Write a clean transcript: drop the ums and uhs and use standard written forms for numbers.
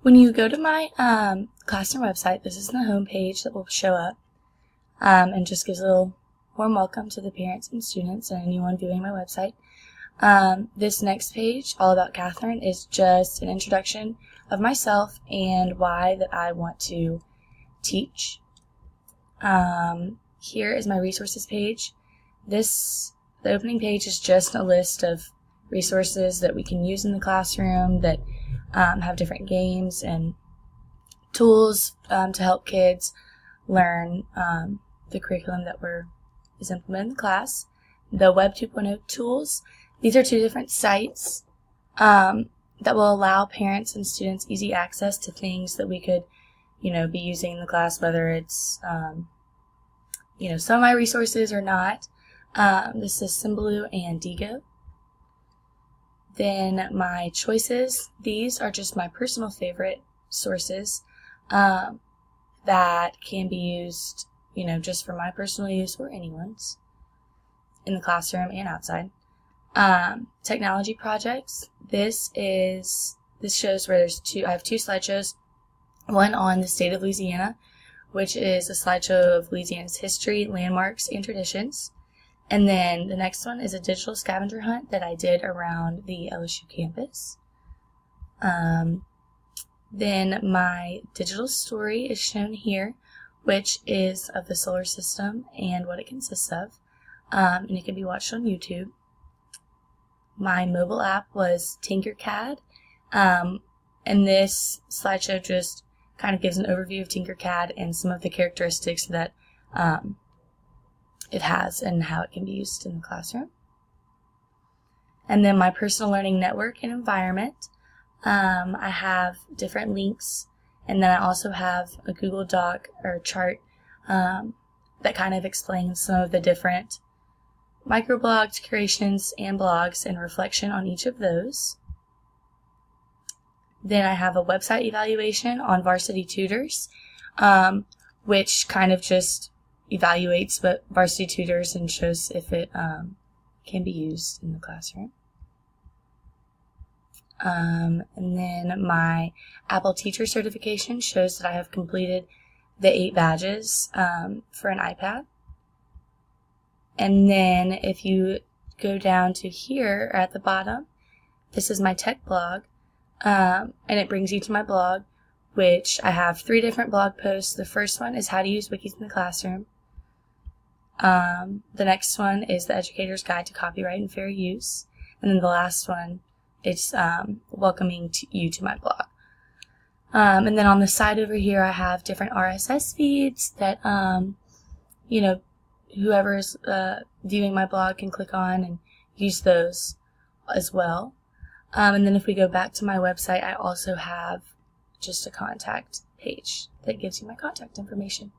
When you go to my classroom website, this is the home page that will show up and just gives a little warm welcome to the parents and students and anyone viewing my website. This next page, all about Catherine, is just an introduction of myself and why that I want to teach. Here is my resources page. The opening page is just a list of resources that we can use in the classroom that have different games and tools to help kids learn the curriculum that is implemented in the class. The Web 2.0 tools, these are two different sites that will allow parents and students easy access to things that we could be using in the class, whether it's some of my resources or not. This is Symbaloo and Digo. Then my choices, these are just my personal favorite sources that can be used, just for my personal use or anyone's in the classroom and outside. Technology projects, this shows where I have two slideshows, one on the state of Louisiana, which is a slideshow of Louisiana's history, landmarks, and traditions. And then the next one is a digital scavenger hunt that I did around the LSU campus. Then my digital story is shown here, which is of the solar system and what it consists of. And it can be watched on YouTube. My mobile app was Tinkercad. And this slideshow just kind of gives an overview of Tinkercad and some of the characteristics that it has and how it can be used in the classroom. And then my personal learning network and environment. I have different links, and then I also have a Google Doc or chart that kind of explains some of the different microblogs, curations, and blogs and reflection on each of those. Then I have a website evaluation on Varsity Tutors, which kind of just evaluates what Varsity Tutors and shows if it can be used in the classroom. And then my Apple Teacher certification shows that I have completed the 8 badges for an iPad. And then if you go down to here or at the bottom, this is my tech blog, and it brings you to my blog, which I have 3 different blog posts. The first one is how to use wikis in the classroom. The next one is the Educator's Guide to Copyright and Fair Use. And then the last one is welcoming you to my blog. And then on the side over here, I have different RSS feeds that, whoever's viewing my blog can click on and use those as well. And then if we go back to my website, I also have just a contact page that gives you my contact information.